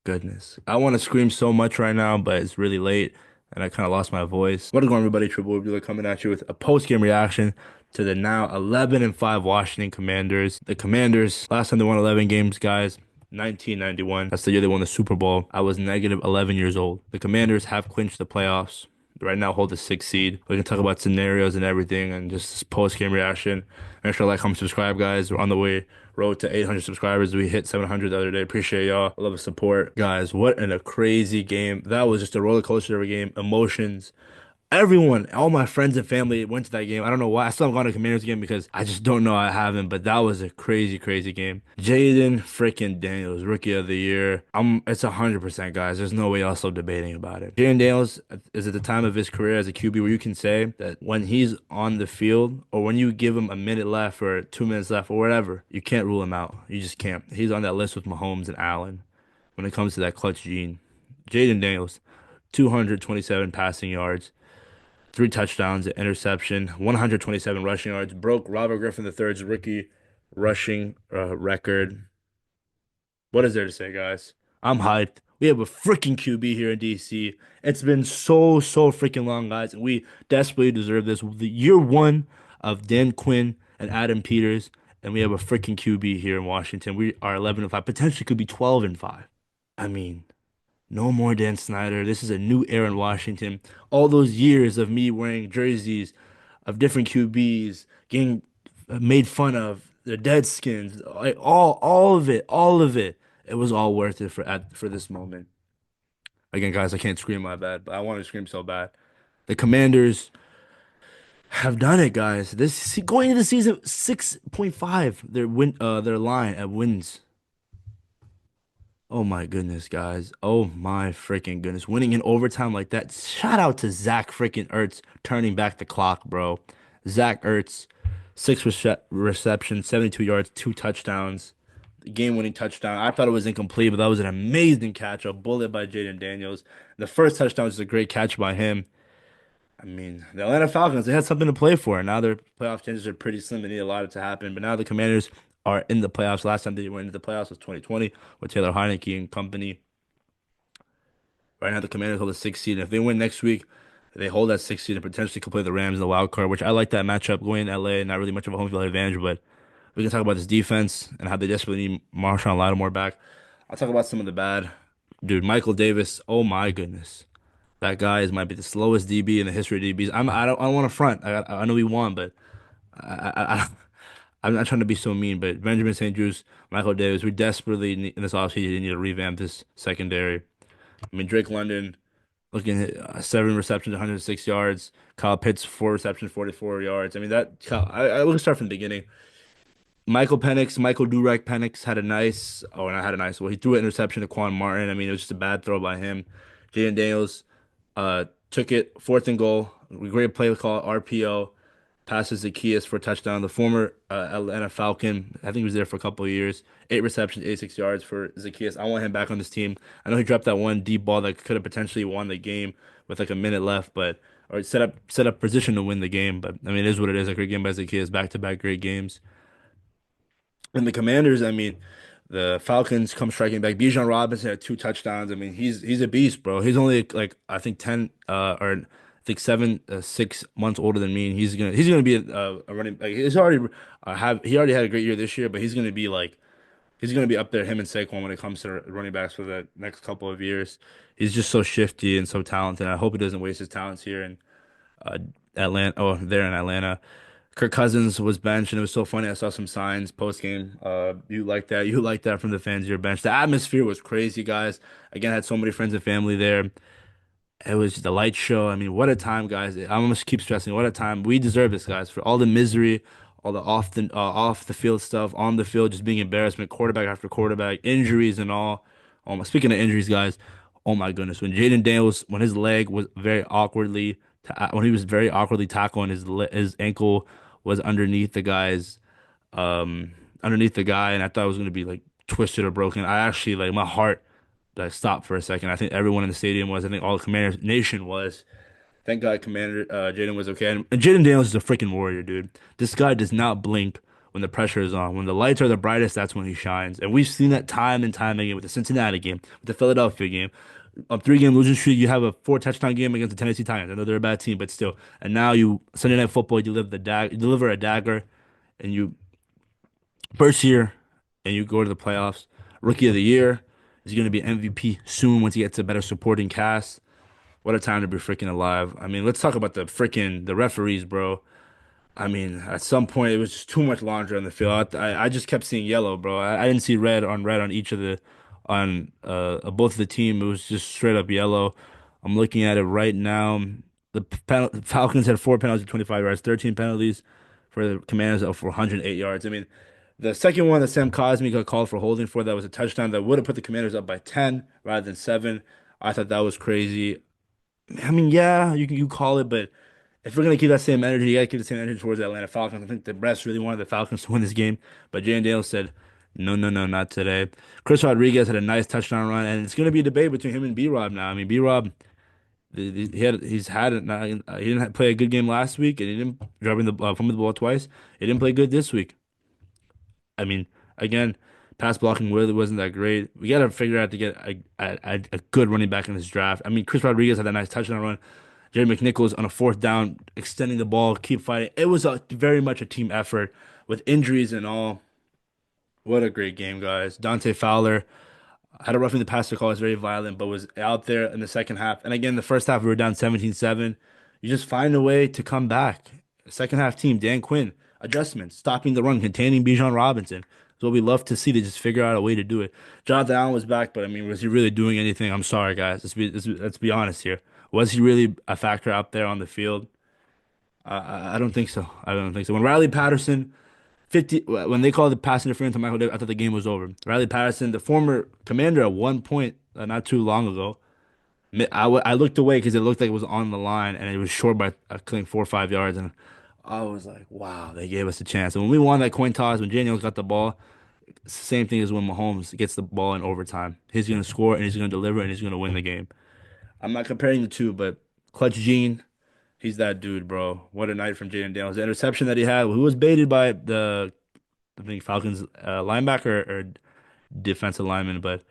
goodness. I want to scream so much right now, but it's really late and I kind of lost my voice. What is going on, everybody? Triple Wheeler coming at you with a post-game reaction to the now 11 and 5 Washington Commanders. The Commanders, last time they won 11 games, guys, 1991. That's the year they won the Super Bowl. I was negative 11 years old. The Commanders have clinched the playoffs. Right now, hold the sixth seed. We can talk about scenarios and everything and just post-game reaction. Make sure to like, comment, subscribe, guys. We're on the way road to 800 subscribers. We hit 700 the other day. Appreciate y'all. I love the support. Guys, what a crazy game. That was just a roller coaster of a game. Emotions. Everyone, all my friends and family went to that game. I don't know why. I still haven't gone to a Commanders game because I just don't know. I haven't, but that was a crazy, crazy game. Jayden freaking Daniels, Rookie of the Year. It's 100%, guys. There's no way also debating about it. Jayden Daniels is at the time of his career as a QB where you can say that when he's on the field or when you give him a minute left or 2 minutes left or whatever, you can't rule him out. You just can't. He's on that list with Mahomes and Allen when it comes to that clutch gene. Jayden Daniels, 227 passing yards. 3 touchdowns, an interception, 127 rushing yards, broke Robert Griffin III's rookie rushing record. What is there to say, guys? I'm hyped. We have a freaking QB here in DC. It's been so freaking long, guys, and we desperately deserve this. The year one of Dan Quinn and Adam Peters, and we have a freaking QB here in Washington. We are 11 and 5, potentially could be 12 and 5. I mean, no more Dan Snyder. This is a new era in Washington. All those years of me wearing jerseys of different QBs, getting made fun of, the Deadskins, like all of it, all of it. It was all worth it for this moment. Again, guys, I can't scream my bad, but I want to scream so bad. The Commanders have done it, guys. Going into the season 6.5, their line at wins. Oh my goodness, guys. Oh my freaking goodness. Winning in overtime like that. Shout out to Zach freaking Ertz turning back the clock, bro. Zach Ertz, six receptions, 72 yards, 2 touchdowns. Game-winning touchdown. I thought it was incomplete, but that was an amazing catch, a bullet by Jayden Daniels. The first touchdown was a great catch by him. I mean, the Atlanta Falcons, they had something to play for. Now their playoff chances are pretty slim. They need a lot to happen. But now the Commanders are in the playoffs. Last time they went into the playoffs was 2020 with Taylor Heineke and company. Right now the Commanders hold the sixth seed. And if they win next week, they hold that sixth seed and potentially could play the Rams in the wild card, which I like that matchup going in LA. Not really much of a home field advantage, but we can talk about this defense and how they desperately need Marshawn Lattimore back. I'll talk about some of the bad. Dude, Michael Davis, oh my goodness. That guy might be the slowest DB in the history of DBs. I don't want to front. I know he won, but I'm not trying to be so mean. But Benjamin St. Juste, Michael Davis, we desperately need, in this offseason need to revamp this secondary. I mean, Drake London looking at 7 receptions, 106 yards. Kyle Pitts, 4 receptions, 44 yards. I mean we'll start from the beginning. Michael Durek Penix had a nice, oh, not had a nice, well, he threw an interception to Quan Martin. I mean, it was just a bad throw by him. Jayden Daniels took it, fourth and goal. Great play call, RPO, passes Zacchaeus for a touchdown. The former Atlanta Falcon, I think he was there for a couple of years. 8 receptions, 86 yards for Zacchaeus. I want him back on this team. I know he dropped that one deep ball that could have potentially won the game with like a minute left, but or set up position to win the game. But I mean, it is what it is. A great game by Zacchaeus, back-to-back great games. And the Commanders, I mean, the Falcons come striking back. Bijan Robinson had 2 touchdowns. I mean, he's a beast, bro. He's only like I think 10 or I think 6 months older than me, and he's gonna be a running like he already had a great year this year, but he's gonna be up there him and Saquon when it comes to running backs for the next couple of years. He's just so shifty and so talented. I hope he doesn't waste his talents here in uh, Atlanta. Oh, there in Atlanta. Kirk Cousins was benched, and it was so funny. I saw some signs post game. You like that? You like that from the fans? You're benched. The atmosphere was crazy, guys. Again, I had so many friends and family there. It was the light show. I mean, what a time, guys. I almost keep stressing, what a time. We deserve this, guys, for all the misery, all the off the field stuff, on the field just being embarrassment, quarterback after quarterback, injuries and all. Speaking of injuries, guys, oh my goodness, when Jayden Daniels, when his leg was very awkwardly, when he was very awkwardly tackled, and his ankle was underneath the guy, and I thought it was gonna be like twisted or broken. I actually like my heart like stopped for a second. I think everyone in the stadium was. I think all the Commander Nation was. Thank God Commander Jaden was okay. And Jaden Daniels is a freaking warrior, dude. This guy does not blink when the pressure is on. When the lights are the brightest, that's when he shines. And we've seen that time and time again with the Cincinnati game, with the Philadelphia game. A three-game losing streak, you have a four-touchdown game against the Tennessee Titans. I know they're a bad team, but still. And now you Sunday Night Football, you deliver a dagger, and you first year, and you go to the playoffs. Rookie of the year is going to be MVP soon once he gets a better supporting cast. What a time to be freaking alive. I mean, let's talk about the referees, bro. I mean, at some point it was just too much laundry on the field. I just kept seeing yellow, bro. I didn't see red on each of the on both of the team. It was just straight up yellow. I'm looking at it right now. Falcons had four penalties for 25 yards, 13 penalties for the Commanders for 108 yards. I mean, the second one that Sam Cosmi got called for holding for that was a touchdown that would have put the Commanders up by 10 rather than 7. I thought that was crazy. I mean, yeah, you call it, but if we're gonna keep that same energy, you gotta keep the same energy towards the Atlanta Falcons. I think the refs really wanted the Falcons to win this game, but Jayden Daniels said, "No, no, no, not today." Chris Rodriguez had a nice touchdown run, and it's gonna be a debate between him and B-Rob now. I mean, B-Rob, he's had it. He didn't play a good game last week, and he didn't dropping fumble the ball twice. He didn't play good this week. I mean, again, pass blocking really wasn't that great. We got to figure out to get a good running back in this draft. I mean, Chris Rodriguez had that nice touchdown run. Jerry McNichols on a fourth down, extending the ball, keep fighting. It was very much a team effort with injuries and all. What a great game, guys. Dante Fowler had a roughing the passer call. Was very violent, but was out there in the second half. And again, the first half we were down 17-7. You just find a way to come back. Second half team, Dan Quinn, adjustments, stopping the run, containing Bijan Robinson. That's what we love to see. To just figure out a way to do it. Jonathan Allen was back, but I mean, was he really doing anything? I'm sorry, guys. Let's be honest here. Was he really a factor out there on the field? I don't think so. I don't think so. When Riley Patterson 50 when they called the pass interference to Michael Davis, I thought the game was over. Riley Patterson, the former commander at one point, not too long ago, I looked away because it looked like it was on the line and it was short by I think 4 or 5 yards, and I was like, wow, they gave us a chance. And when we won that coin toss, when Daniels got the ball, it's the same thing as when Mahomes gets the ball in overtime. He's gonna score and he's gonna deliver and he's gonna win the game. I'm not comparing the two, but Clutch Gene, he's that dude, bro. What a night from Jayden Daniels. The interception that he had, who was baited by the I think Falcons linebacker or defensive lineman, but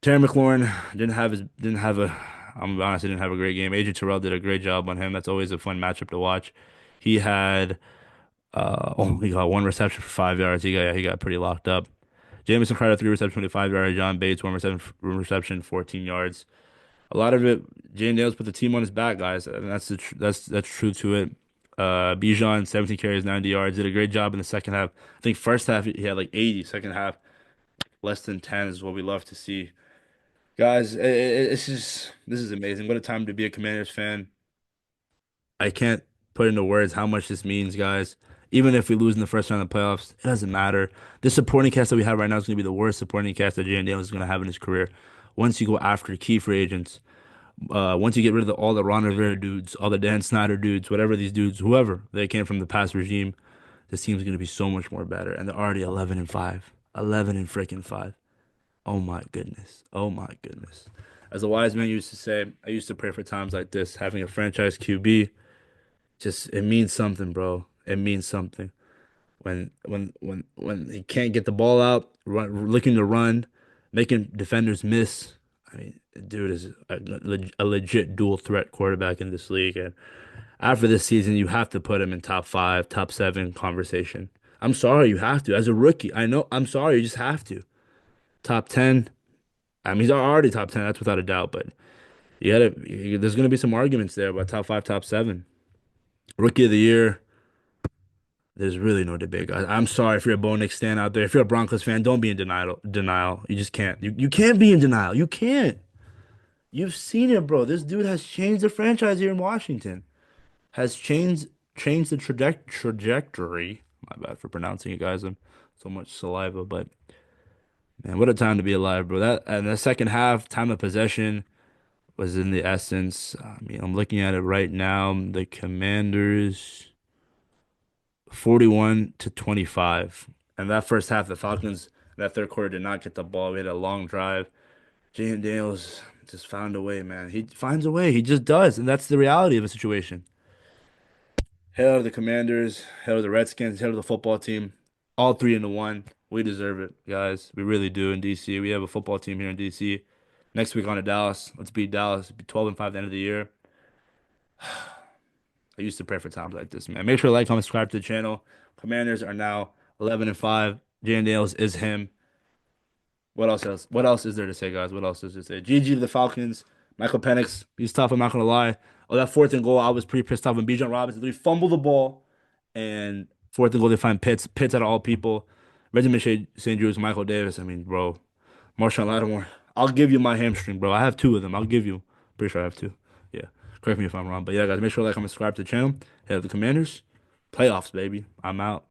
Terry McLaurin didn't have a I'm gonna be honest, he didn't have a great game. AJ Terrell did a great job on him. That's always a fun matchup to watch. He had he got one reception for 5 yards. He got pretty locked up. Jamison Crowder, three reception, 25 yards. John Bates, one reception, 14 yards. A lot of it, Jane Daniels put the team on his back, guys, and that's true to it. Bijan, 17 carries, 90 yards, did a great job in the second half. I think first half he had like 80, second half less than 10 is what we love to see. Guys, it's just this is amazing. What a time to be a Commanders fan. I can't put into words how much this means, guys. Even if we lose in the first round of the playoffs, it doesn't matter. This supporting cast that we have right now is going to be the worst supporting cast that Jayden Daniels is going to have in his career. Once you go after key free agents, once you get rid of all the Ron Rivera dudes, all the Dan Snyder dudes, whatever these dudes, whoever they came from the past regime, this team's gonna be so much more better. And they're already 11-5, 11 and freaking 5. Oh my goodness. Oh my goodness. As a wise man used to say, I used to pray for times like this. Having a franchise QB, just it means something, bro. It means something. When he can't get the ball out, looking to run, making defenders miss. I mean, dude is a legit dual threat quarterback in this league, and after this season, you have to put him in top 5, top 7 conversation. I'm sorry, you have to. As a rookie, I know. I'm sorry, you just have to. Top 10. I mean, he's already top 10. That's without a doubt. But there's gonna be some arguments there about top 5, top 7. Rookie of the year. There's really no debate, guys. I'm sorry if you're a Bo Nix fan out there. If you're a Broncos fan, don't be in denial. Denial. You just can't. You can't be in denial. You can't. You've seen it, bro. This dude has changed the franchise here in Washington. Has changed the trajectory. My bad for pronouncing it, guys. I'm so much saliva, but man, what a time to be alive, bro. That and the second half, time of possession was in the essence. I mean, I'm looking at it right now. The Commanders. 41-25. And that first half, the Falcons, that third quarter did not get the ball. We had a long drive. Jayden Daniels just found a way, man. He finds a way. He just does. And that's the reality of the situation. Hail to the Commanders, hail to the Redskins, hail to the football team. All three into one. We deserve it, guys. We really do in DC. We have a football team here in DC. Next week on to Dallas. Let's beat Dallas. Be 12 and 5 at the end of the year. I used to pray for times like this, man. Make sure to like, comment, subscribe to the channel. Commanders are now 11 and 5. Jayden Daniels is him. What else? What else is there to say, guys? What else is there to say? GG to the Falcons. Michael Penix, he's tough. I'm not gonna lie. Oh, that fourth and goal, I was pretty pissed off when Bijan Robinson literally fumbled the ball, and fourth and goal they find Pitts. Pitts out of all people. Reggie St. Jude's, Michael Davis. I mean, bro, Marshawn Lattimore. I'll give you my hamstring, bro. I have two of them. I'll give you. Pretty sure I have two. Yeah. Correct me if I'm wrong. But yeah, guys, make sure to like, comment, subscribe to the channel. Head to the Commanders. Playoffs, baby. I'm out.